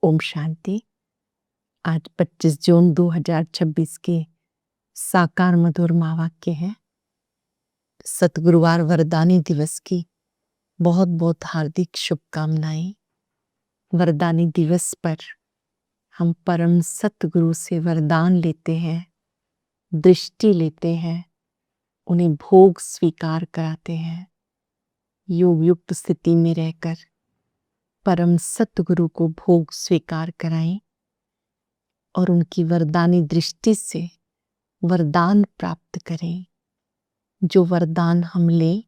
ओम शांति। आज 25 जून 2026 के साकार मधुर महावाक्य है। सतगुरुवार वरदानी दिवस की बहुत बहुत हार्दिक शुभकामनाएं। वरदानी दिवस पर हम परम सतगुरु से वरदान लेते हैं, दृष्टि लेते हैं, उन्हें भोग स्वीकार कराते हैं। योग युक्त स्थिति में रहकर परम सतगुरु को भोग स्वीकार कराएं और उनकी वरदानी दृष्टि से वरदान प्राप्त करें। जो वरदान हम लें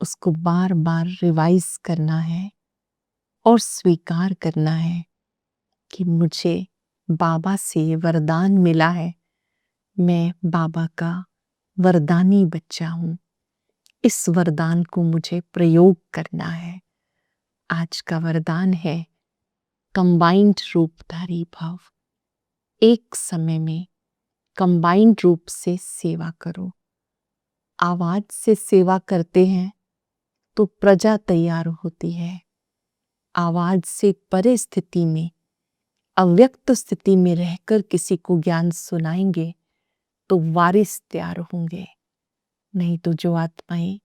उसको बार बार रिवाइज करना है और स्वीकार करना है कि मुझे बाबा से वरदान मिला है, मैं बाबा का वरदानी बच्चा हूँ, इस वरदान को मुझे प्रयोग करना है। आज का वरदान है कंबाइंड रूपधारी भाव। एक समय में कंबाइंड रूप से सेवा करो। आवाज से सेवा करते हैं तो प्रजा तैयार होती है। आवाज से परे स्थिति में, अव्यक्त स्थिति में रहकर किसी को ज्ञान सुनाएंगे तो वारिस तैयार होंगे। नहीं तो जो आत्माएं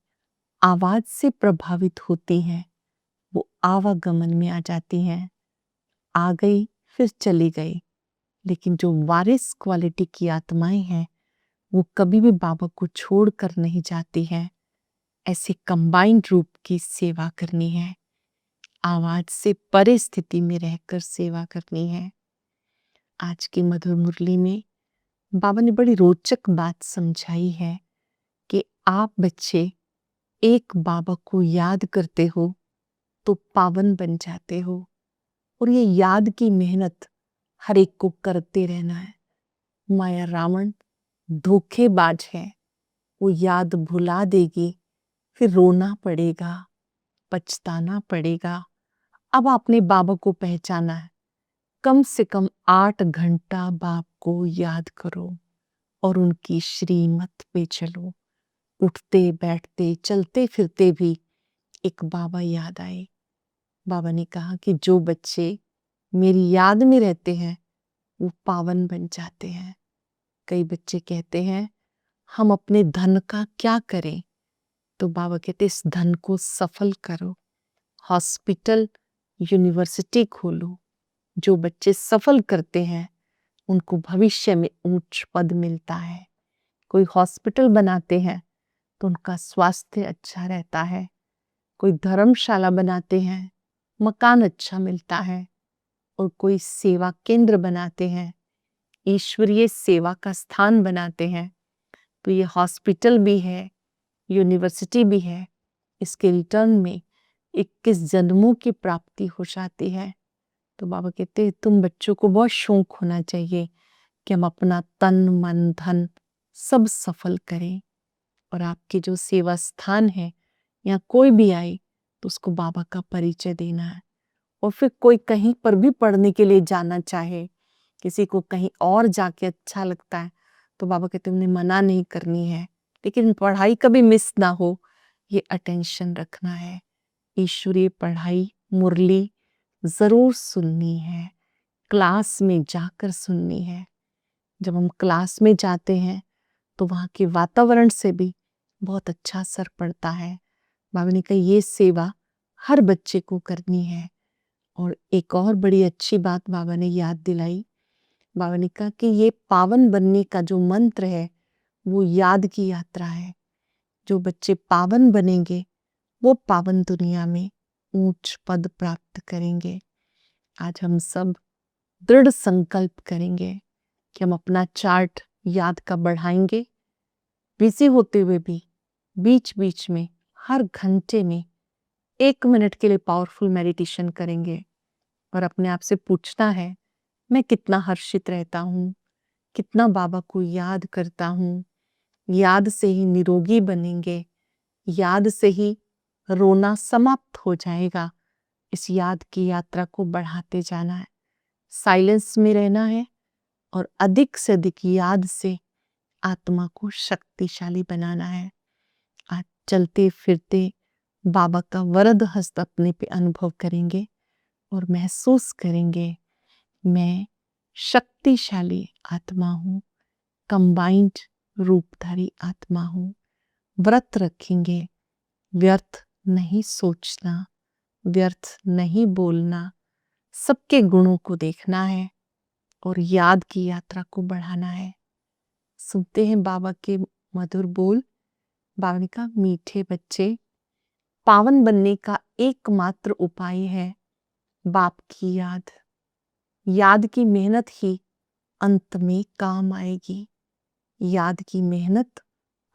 आवाज से प्रभावित होती हैं वो आवागमन में आ जाती हैं, आ गई फिर चली गई। लेकिन जो वारिस क्वालिटी की आत्माएं हैं वो कभी भी बाबा को छोड़कर नहीं जाती हैं। ऐसे कंबाइंड रूप की सेवा करनी है, आवाज से परे स्थिति में रहकर सेवा करनी है। आज की मधुर मुरली में बाबा ने बड़ी रोचक बात समझाई है कि आप बच्चे एक बाबा को याद करते हो तो पावन बन जाते हो, और ये याद की मेहनत हर एक को करते रहना है। माया रावण धोखेबाज है, वो याद भुला देगी, फिर रोना पड़ेगा, पछताना पड़ेगा। अब आपने बाबा को पहचाना है, कम से कम 8 घंटा बाप को याद करो और उनकी श्रीमत पे चलो। उठते बैठते चलते फिरते भी एक बाबा याद आए। बाबा ने कहा कि जो बच्चे मेरी याद में रहते हैं वो पावन बन जाते हैं। कई बच्चे कहते हैं हम अपने धन का क्या करें, तो बाबा कहते इस धन को सफल करो, हॉस्पिटल यूनिवर्सिटी खोलो। जो बच्चे सफल करते हैं उनको भविष्य में उच्च पद मिलता है। कोई हॉस्पिटल बनाते हैं तो उनका स्वास्थ्य अच्छा रहता है। कोई धर्मशाला बनाते हैं, मकान अच्छा मिलता है। और कोई सेवा केंद्र बनाते हैं, ईश्वरीय सेवा का स्थान बनाते हैं, तो ये हॉस्पिटल भी है, यूनिवर्सिटी भी है। इसके रिटर्न में 21 जन्मों की प्राप्ति हो जाती है। तो बाबा कहते हैं तुम बच्चों को बहुत शौक होना चाहिए कि हम अपना तन मन धन सब सफल करें। और आपके जो सेवा स्थान है, यहाँ कोई भी आए तो उसको बाबा का परिचय देना है। और फिर कोई कहीं पर भी पढ़ने के लिए जाना चाहे, किसी को कहीं और जाके अच्छा लगता है, तो बाबा कहते हैं उन्हें मना नहीं करनी है, लेकिन पढ़ाई कभी मिस ना हो, ये अटेंशन रखना है। ईश्वरीय पढ़ाई मुरली जरूर सुननी है, क्लास में जाकर सुननी है। जब हम क्लास में जाते हैं तो वहाँ के वातावरण से भी बहुत अच्छा असर पड़ता है। बाबा ने कहा ये सेवा हर बच्चे को करनी है। और एक और बड़ी अच्छी बात बाबा ने याद दिलाई। बाबा ने कहा कि ये पावन बनने का जो मंत्र है वो याद की यात्रा है। जो बच्चे पावन बनेंगे वो पावन दुनिया में ऊंच पद प्राप्त करेंगे। आज हम सब दृढ़ संकल्प करेंगे कि हम अपना चार्ट याद का बढ़ाएंगे। बिजी होते हुए भी बीच बीच में हर घंटे में 1 मिनट के लिए पावरफुल मेडिटेशन करेंगे और अपने आप से पूछना है मैं कितना हर्षित रहता हूँ, कितना बाबा को याद करता हूँ। याद से ही निरोगी बनेंगे, याद से ही रोना समाप्त हो जाएगा। इस याद की यात्रा को बढ़ाते जाना है, साइलेंस में रहना है और अधिक से अधिक याद से आत्मा को शक्तिशाली बनाना है। आज चलते फिरते बाबा का वरद हस्त अपने पे अनुभव करेंगे और महसूस करेंगे मैं शक्तिशाली आत्मा हूँ, कंबाइंड रूपधारी आत्मा हूँ। व्रत रखेंगे, व्यर्थ नहीं सोचना, व्यर्थ नहीं बोलना, सबके गुणों को देखना है और याद की यात्रा को बढ़ाना है। सुनते हैं बाबा के मधुर बोल। बाबा ने कहा, मीठे बच्चे, पावन बनने का एकमात्र उपाय है बाप की याद। याद की मेहनत ही अंत में काम आएगी। याद की मेहनत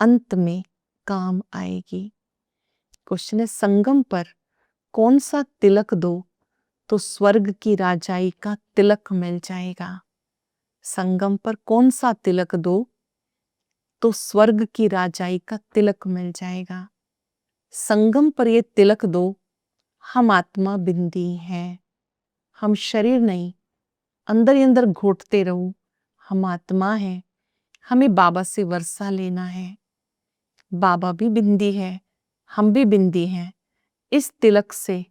अंत में काम आएगी। क्वेश्चन है, संगम पर कौन सा तिलक दो तो स्वर्ग की राजाई का तिलक मिल जाएगा। संगम पर कौन सा तिलक दो तो स्वर्ग की राजाई का तिलक मिल जाएगा। संगम पर ये तिलक दो, हम आत्मा बिंदी हैं, हम शरीर नहीं। अंदर ही अंदर घोटते रहो, हम आत्मा हैं, हमें बाबा से वर्षा लेना है। बाबा भी बिंदी है, हम भी बिंदी हैं। इस तिलक से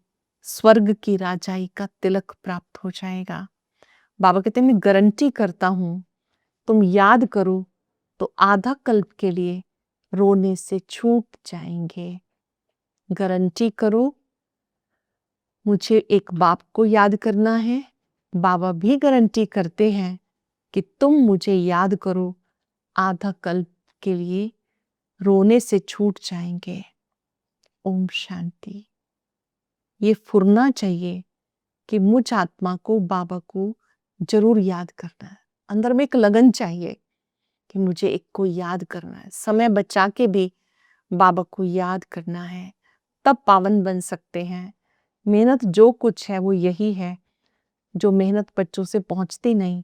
स्वर्ग की राजाई का तिलक प्राप्त हो जाएगा। बाबा कहते हैं, मैं गारंटी करता हूं, तुम याद करो तो आधा कल्प के लिए रोने से छूट जाएंगे। गारंटी करो। मुझे एक बाप को याद करना है, बाबा भी गारंटी करते हैं कि तुम मुझे याद करो, आधा कल्प के लिए रोने से छूट जाएंगे। ओम शांति। ये फुरना चाहिए कि मुझ आत्मा को बाबा को जरूर याद करना है। अंदर में एक लगन चाहिए कि मुझे एक को याद करना है। समय बचा के भी बाबा को याद करना है, तब पावन बन सकते हैं। मेहनत जो कुछ है वो यही है। जो मेहनत बच्चों से पहुंचती नहीं,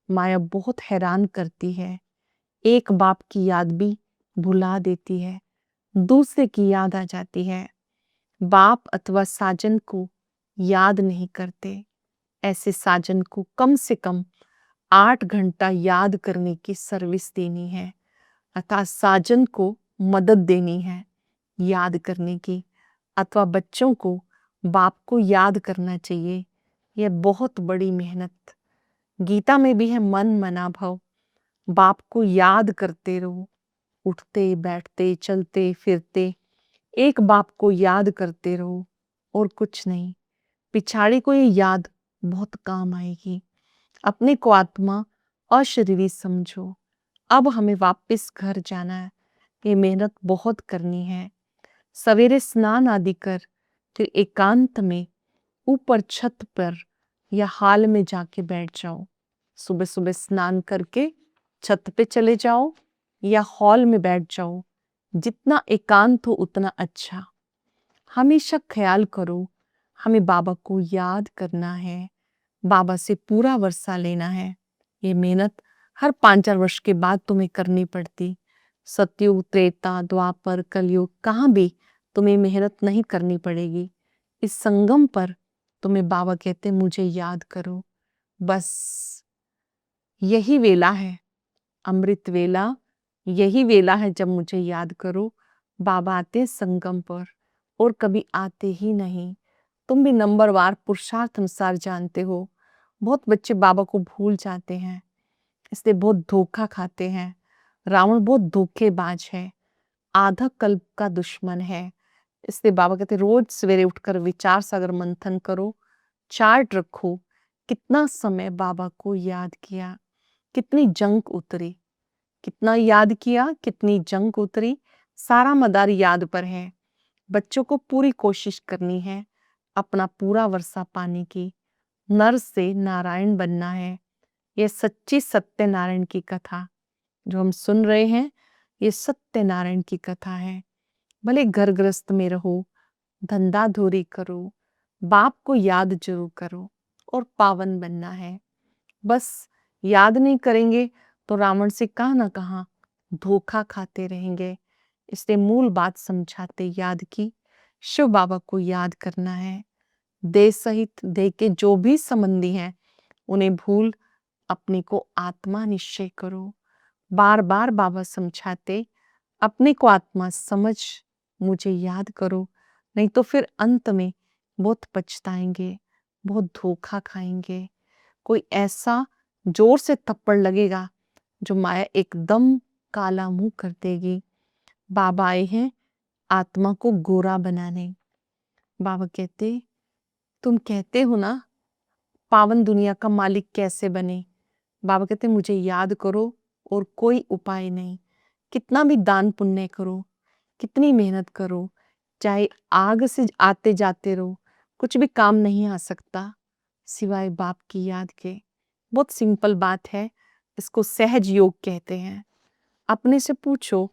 माया बहुत हैरान करती है। एक बाप की याद भी भुला देती है, दूसरे की याद आ जाती है। बाप अथवा साजन को याद नहीं करते। ऐसे साजन को कम से कम 8 घंटा याद करने की सर्विस देनी है, अर्थात साजन को मदद देनी है याद करने की, अथवा बच्चों को बाप को याद करना चाहिए। यह बहुत बड़ी मेहनत। गीता में भी है, मन मना भव। बाप को याद करते रहो, उठते बैठते चलते फिरते एक बाप को याद करते रहो और कुछ नहीं। पिछाड़ी को ये याद बहुत काम आएगी। अपने को आत्मा अशरीरी समझो। अब हमें वापस घर जाना है, ये मेहनत बहुत करनी है। सवेरे स्नान आदि कर फिर एकांत में ऊपर छत पर या हाल में जाके बैठ जाओ। सुबह सुबह स्नान करके छत पे चले जाओ या हॉल में बैठ जाओ। जितना एकांत हो उतना अच्छा। हमेशा ख्याल करो, हमें बाबा को याद करना है, बाबा से पूरा वर्षा लेना है। ये मेहनत हर 5-4 वर्ष के बाद तुम्हें करनी पड़ती। सतयुग, त्रेता, द्वापर, कलयुग, कहाँ भी तुम्हें मेहनत नहीं करनी पड़ेगी। इस संगम पर तुम्हें बाबा कहते, मुझे याद करो। बस यही वेला है, अमृत वेला। यही वेला है जब मुझे याद करो। बाबा आते संगम पर और कभी आते ही नहीं। तुम भी नंबरवार पुरुषार्थ अनुसार जानते हो। बहुत बच्चे बाबा को भूल जाते हैं, इसलिए बहुत धोखा खाते हैं। रावण बहुत धोखेबाज है, आधा कल्प का दुश्मन है। इसलिए बाबा कहते रोज सवेरे उठकर विचार सागर मंथन करो, चार्ट रखो, कितना समय बाबा को याद किया, कितनी जंग उतरी, कितना याद किया, कितनी जंग उतरी। सारा मदार याद पर है। बच्चों को पूरी कोशिश करनी है अपना पूरा वर्षा पाने की। नर से नारायण बनना है। यह सच्ची सत्यनारायण की कथा जो हम सुन रहे हैं, ये सत्यनारायण की कथा है। भले घर गृहस्थ में रहो, धंधा धोरी करो, बाप को याद जरूर करो और पावन बनना है। बस याद नहीं करेंगे तो रावण से कहाँ ना कहाँ धोखा खाते रहेंगे। इसलिए मूल बात समझाते याद की, शिव बाबा को याद करना है। देह सहित देह के जो भी संबंधी हैं उन्हें भूल अपने को आत्मा निश्चय करो। बार बार बाबा समझाते, अपने को आत्मा समझ मुझे याद करो, नहीं तो फिर अंत में बहुत पछताएंगे, बहुत धोखा खाएंगे। कोई ऐसा जोर से थप्पड़ लगेगा जो माया एकदम काला मुंह कर देगी। बाबा आए हैं आत्मा को गोरा बनाने। बाबा कहते, तुम कहते हो ना पावन दुनिया का मालिक कैसे बने। बाबा कहते मुझे याद करो और कोई उपाय नहीं। कितना भी दान पुण्य करो, कितनी मेहनत करो, चाहे आग से आते जाते रहो, कुछ भी काम नहीं आ सकता सिवाय बाप की याद के। बहुत सिंपल बात है, इसको सहज योग कहते हैं। अपने से पूछो,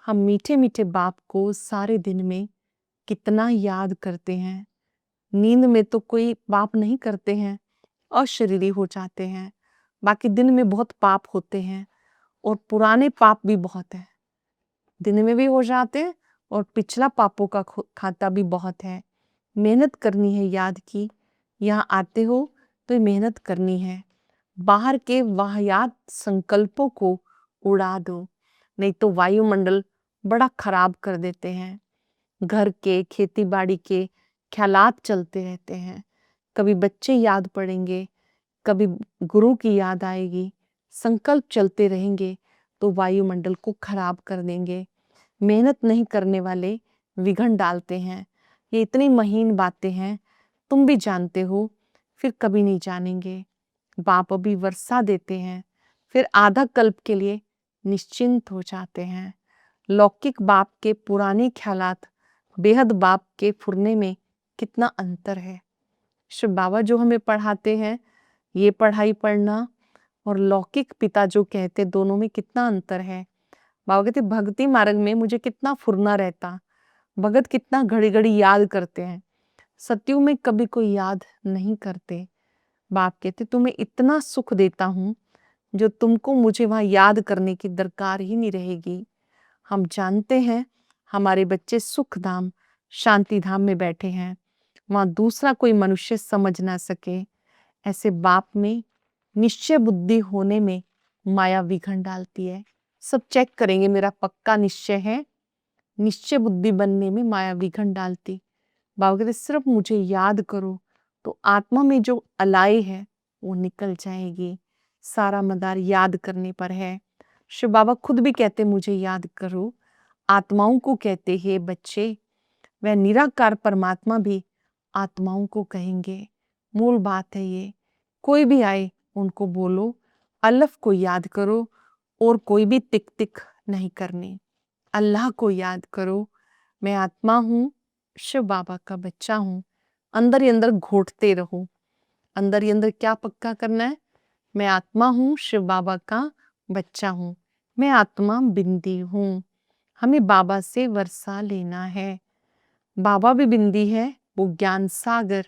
हम मीठे मीठे बाप को सारे दिन में कितना याद करते हैं। नींद में तो कोई पाप नहीं करते हैं, अशरीरी हो जाते हैं। बाकी दिन में बहुत पाप होते हैं और पुराने पाप भी बहुत है, दिन में भी हो जाते हैं और पिछला पापों का खाता भी बहुत है। मेहनत करनी है याद की। यहाँ आते हो तो मेहनत करनी है। बाहर के वाहियात संकल्पों को उड़ा दो, नहीं तो वायुमंडल बड़ा खराब कर देते हैं। घर के खेती बाड़ी के ख्यालात चलते रहते हैं। कभी बच्चे याद पड़ेंगे, कभी गुरु की याद आएगी। संकल्प चलते रहेंगे तो वायुमंडल को खराब कर देंगे। मेहनत नहीं करने वाले विघन डालते हैं। ये इतनी महीन बातें हैं, तुम भी जानते हो, फिर कभी नहीं जानेंगे। बाप अभी वर्षा देते हैं, फिर आधा कल्प के लिए निश्चिंत हो जाते हैं। लौकिक बाप के पुराने ख्यालात बेहद बाप के फुरने में कितना अंतर है। शिव बाबा जो हमें पढ़ाते हैं, ये पढ़ाई पढ़ना और लौकिक पिता जो कहते, दोनों में कितना अंतर है। बाबा कहते भक्ति मार्ग में मुझे कितना फुरना रहता, भगत कितना घड़ी घड़ी याद करते हैं, सत्युग में कभी कोई याद नहीं करते। बाप कहते तुम्हें इतना सुख देता हूं जो तुमको मुझे वहां याद करने की दरकार ही नहीं रहेगी। हम जानते हैं हमारे बच्चे सुख धाम शांति धाम में बैठे हैं, वहां दूसरा कोई मनुष्य समझ ना सके। ऐसे बाप में निश्चय बुद्धि होने में माया विघन डालती है। सब चेक करेंगे, मेरा पक्का निश्चय है, निश्चय बुद्धि बनने में माया विघन डालती। बाबा कहते सिर्फ मुझे याद करो तो आत्मा में जो अलाई है वो निकल जाएगी। सारा मदार याद करने पर है। शिव बाबा खुद भी कहते मुझे याद करो। आत्माओं को कहते हैं बच्चे, वह निराकार परमात्मा भी आत्माओं को कहेंगे। मूल बात है ये। कोई भी आए उनको बोलो अल्लाह को याद करो और कोई भी तिक तिक नहीं करनी। अल्लाह को याद करो, मैं आत्मा हूँ, शिव बाबा का बच्चा हूँ। अंदर ही अंदर घोटते रहो। अंदर ही अंदर क्या पक्का करना है? मैं आत्मा हूँ, शिव बाबा का बच्चा हूँ। मैं आत्मा बिंदी हूँ। हमें बाबा से वर्षा लेना है। बाबा भी बिंदी है, वो ज्ञान सागर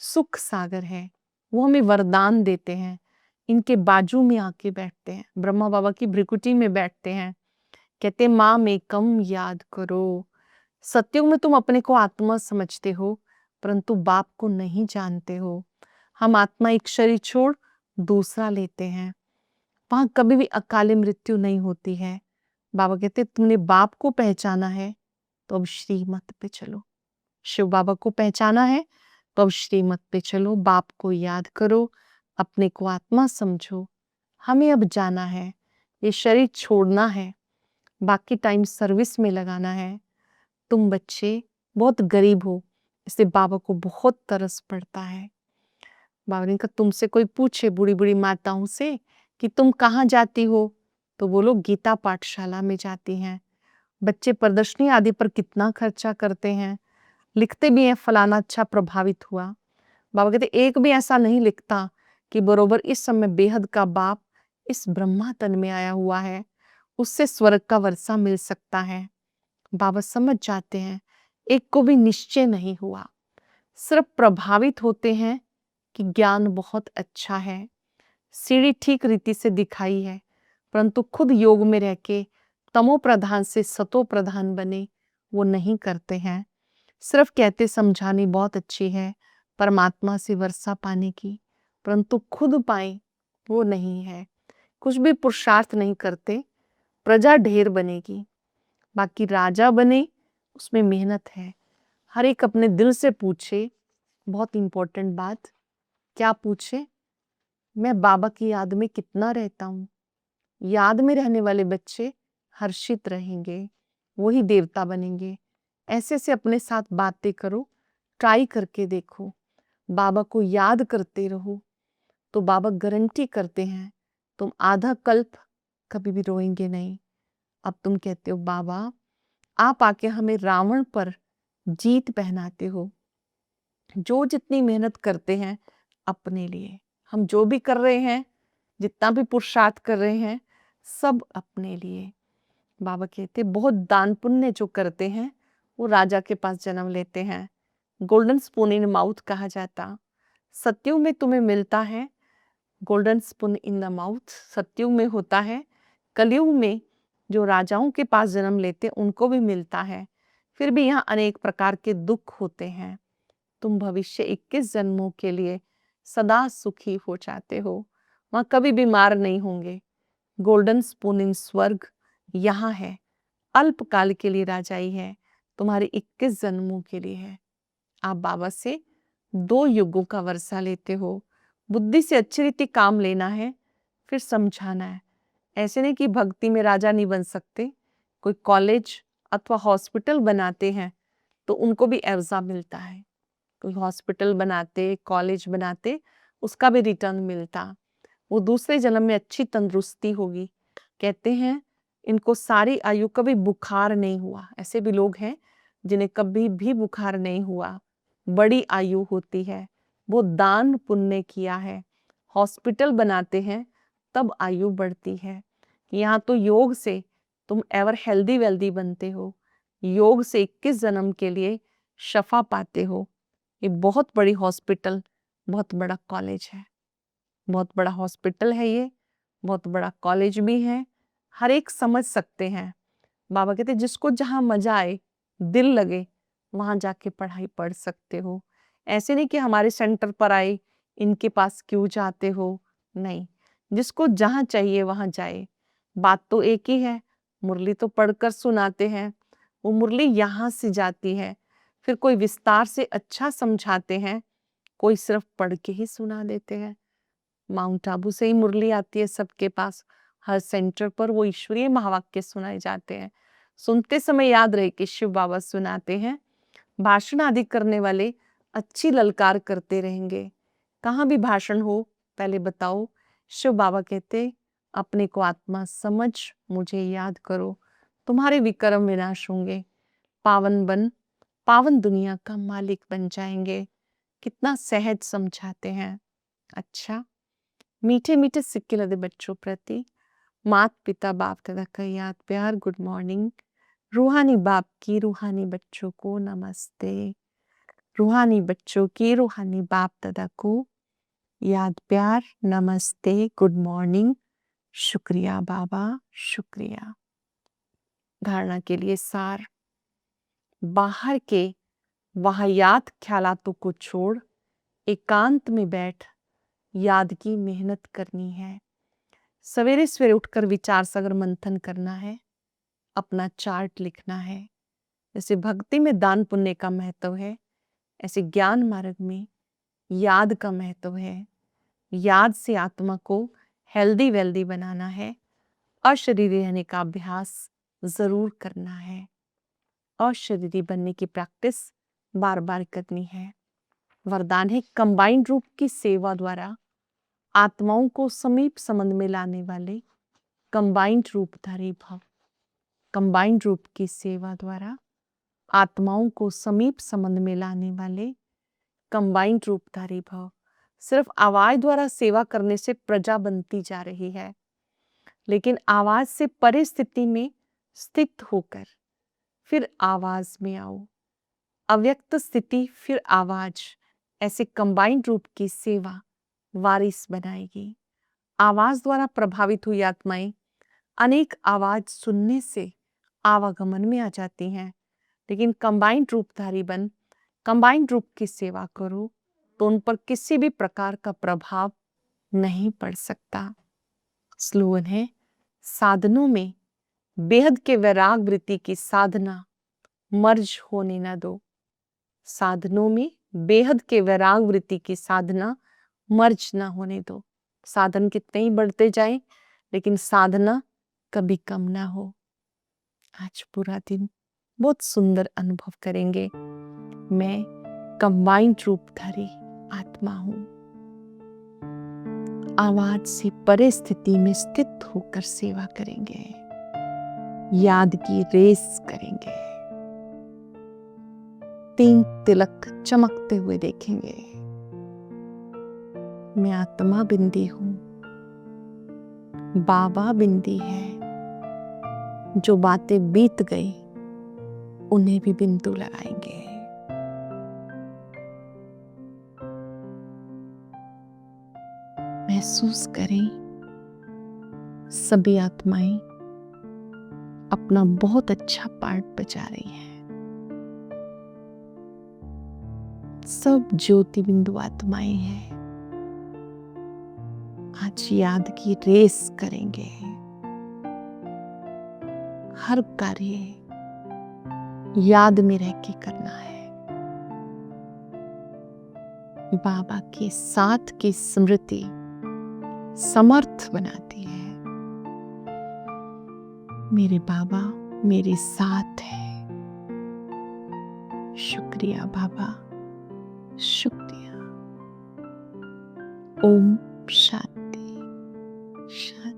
सुख सागर है। वो हमें वरदान देते हैं। इनके बाजू में आके बैठते हैं, ब्रह्मा बाबा की भ्रिकुटी में बैठते हैं। कहते माँ में कम याद करो। सत्युग में तुम अपने को आत्मा समझते हो, परंतु बाप को नहीं जानते हो। हम आत्मा एक शरीर छोड़ दूसरा लेते हैं, वहां कभी भी अकाली मृत्यु नहीं होती है। बाबा कहते तुमने बाप को पहचाना है तो अब श्रीमत पे चलो। शिव बाबा को पहचाना है तो अब श्रीमत पे चलो। बाप को याद करो, अपने को आत्मा समझो। हमें अब जाना है, ये शरीर छोड़ना है, बाकी टाइम सर्विस में लगाना है। तुम बच्चे बहुत गरीब हो, इसलिए बाबा को बहुत तरस पड़ता है। बाबा ने कहा तुमसे कोई पूछे बूढ़ी बूढ़ी माताओं से कि तुम कहाँ जाती हो, तो वो लोग गीता पाठशाला में जाती हैं। बच्चे प्रदर्शनी आदि पर कितना खर्चा करते हैं, लिखते भी हैं फलाना अच्छा प्रभावित हुआ। बाबा कहते एक भी ऐसा नहीं लिखता कि बरोबर इस समय बेहद का बाप इस ब्रह्मा तन में आया हुआ है, उससे स्वर्ग का वर्षा मिल सकता है। बाबा समझ जाते हैं एक को भी निश्चय नहीं हुआ, सिर्फ प्रभावित होते हैं कि ज्ञान बहुत अच्छा है, सीढ़ी ठीक रीति से दिखाई है, परंतु खुद योग में रह के तमो प्रधान से सतो प्रधान बने वो नहीं करते हैं। सिर्फ कहते समझानी बहुत अच्छी है परमात्मा से वर्षा पाने की, परंतु खुद पाए वो नहीं है। कुछ भी पुरुषार्थ नहीं करते, प्रजा ढेर बनेगी, बाकी राजा बने उसमें मेहनत है। हर एक अपने दिल से पूछे, बहुत इंपॉर्टेंट बात, क्या पूछे? मैं बाबा की याद में कितना रहता हूँ। याद में रहने वाले बच्चे हर्षित रहेंगे, वही देवता बनेंगे। ऐसे से अपने साथ बातें करो, ट्राई करके देखो, बाबा को याद करते रहो, तो बाबा गारंटी करते हैं तुम आधा कल्प कभी भी रोएंगे नहीं। अब तुम कहते हो बाबा आप आके हमें रावण पर जीत पहनाते हो। जो जितनी मेहनत करते हैं अपने लिए, हम जो भी कर रहे हैं, जितना भी पुरुषार्थ कर रहे हैं, सब अपने लिए। बाबा कहते बहुत दान पुण्य जो करते हैं वो राजा के पास जन्म लेते हैं। गोल्डन स्पून इन माउथ कहा जाता। सत्युग में तुम्हें मिलता है golden spoon in the mouth, सत्युग में होता है। कलयुग में जो राजाओं के पास जन्म लेते उनको भी मिलता है। फिर भी यहाँ अनेक प्रकार के दुख होते हैं। तुम भविष्य 21 जन्मों के लिए सदा सुखी हो जाते हो, वहां कभी बीमार नहीं होंगे। गोल्डन स्पून इन स्वर्ग यहाँ है, अल्पकाल के लिए राजाई है, तुम्हारे 21 जन्मों के लिए है। आप बाबा से 2 युगों का वर्षा लेते हो। बुद्धि से अच्छी रीति काम लेना है, फिर समझाना है। ऐसे नहीं कि भक्ति में राजा नहीं बन सकते। कोई कॉलेज अथवा हॉस्पिटल बनाते हैं तो उनको भी एवजा मिलता है। कोई हॉस्पिटल बनाते, कॉलेज बनाते, उसका भी रिटर्न मिलता। वो दूसरे जन्म में अच्छी तंदुरुस्ती होगी। कहते हैं इनको सारी आयु कभी बुखार नहीं हुआ। ऐसे भी लोग हैं जिन्हें कभी भी बुखार नहीं हुआ, बड़ी आयु होती है। वो दान पुण्य किया है, हॉस्पिटल बनाते हैं तब आयु बढ़ती है। यहाँ तो योग से तुम एवर हेल्दी वेल्दी बनते हो, योग से 21 जन्म के लिए शफा पाते हो। ये बहुत बड़ी हॉस्पिटल, बहुत बड़ा कॉलेज है, बहुत बड़ा हॉस्पिटल है ये, बहुत बड़ा कॉलेज भी है। हर एक समझ सकते हैं। बाबा कहते जिसको जहाँ मजा आए, दिल लगे, वहां जाके पढ़ाई पढ़ सकते हो। ऐसे नहीं कि हमारे सेंटर पर आए, इनके पास क्यों जाते हो, नहीं। जिसको जहाँ चाहिए वहां जाए। बात तो एक ही है, मुरली तो पढ़कर सुनाते हैं, वो मुरली यहाँ से जाती है। फिर कोई विस्तार से अच्छा समझाते हैं, कोई सिर्फ पढ़ के ही सुना देते हैं। माउंट आबू से ही मुरली आती है सबके पास। हर सेंटर पर वो ईश्वरीय महावाक्य सुनाए जाते हैं। सुनते समय याद रहे कि शिव बाबा सुनाते हैं। भाषण आदि करने वाले अच्छी ललकार करते रहेंगे। कहाँ भी भाषण हो पहले बताओ, शिव बाबा कहते अपने को आत्मा समझ मुझे याद करो, तुम्हारे विक्रम विनाश होंगे, पावन बन पावन दुनिया का मालिक बन जाएंगे। कितना सहज समझाते हैं। अच्छा, मीठे मीठे सिक्के लदे बच्चों प्रति मात पिता बाप दादा का याद प्यार गुड मॉर्निंग। रूहानी बाप की रूहानी बच्चों को नमस्ते। रूहानी बच्चों की रूहानी बाप दादा को याद प्यार नमस्ते गुड मॉर्निंग। शुक्रिया बाबा, शुक्रिया। धारणा के लिए सार, बाहर के वाहियात ख्यालातों को छोड़ एकांत में बैठ याद की मेहनत करनी है। सवेरे सवेरे उठकर विचार सागर मंथन करना है, अपना चार्ट लिखना है। जैसे भक्ति में दान पुण्य का महत्व है, ऐसे ज्ञान मार्ग में याद का महत्व है। याद से आत्मा को हेल्दी वेल्दी बनाना है। अशरीरी रहने का अभ्यास जरूर करना है। अशरीरी बनने की प्रैक्टिस बार बार करनी है। वरदान है कंबाइंड रूप की सेवा द्वारा आत्माओं को समीप संबंध में लाने वाले कंबाइंड रूपधारी भव। कंबाइंड रूप की सेवा द्वारा आत्माओं को समीप संबंध में लाने वाले कंबाइंड रूपधारी भव। सिर्फ आवाज द्वारा सेवा करने से प्रजा बनती जा रही है, लेकिन आवाज से परे स्थिति में स्थित होकर फिर आवाज में आओ। अव्यक्त स्थिति फिर आवाज, ऐसे कंबाइंड रूप की सेवा वारिस बनाएगी। आवाज द्वारा प्रभावित हुई आत्माएं अनेक आवाज सुनने से आवागमन में आ जाती हैं, लेकिन कंबाइंड रूपधारी बन कंबाइंड रूप की सेवा करो तो उन पर किसी भी प्रकार का प्रभाव नहीं पड़ सकता। स्लोगन है साधनों में बेहद के वैराग वृत्ति की साधना मर्ज होने न दो। साधनों में बेहद के वैराग वृत्ति की साधना मर्ज न होने दो। साधन कितने ही बढ़ते जाएं, लेकिन साधना कभी कम ना हो। आज पूरा दिन बहुत सुंदर अनुभव करेंगे। मैं कंबाइंड रूपधारी आत्मा हूं। आवाज से परे स्थिति में स्थित होकर सेवा करेंगे। याद की रेस करेंगे। 3 तिलक चमकते हुए देखेंगे। मैं आत्मा बिंदी हूं, बाबा बिंदी है। जो बातें बीत गई उन्हें भी बिंदु लगाएंगे। महसूस करें सभी आत्माएं अपना बहुत अच्छा पार्ट बजा रही हैं। सब ज्योति बिंदु आत्माएं हैं। आज याद की रेस करेंगे। हर कार्य याद में रह के करना है। बाबा के साथ की स्मृति समर्थ बनाती है। मेरे बाबा मेरे साथ है। शुक्रिया बाबा, शुक्रिया। ओम शांति शांति।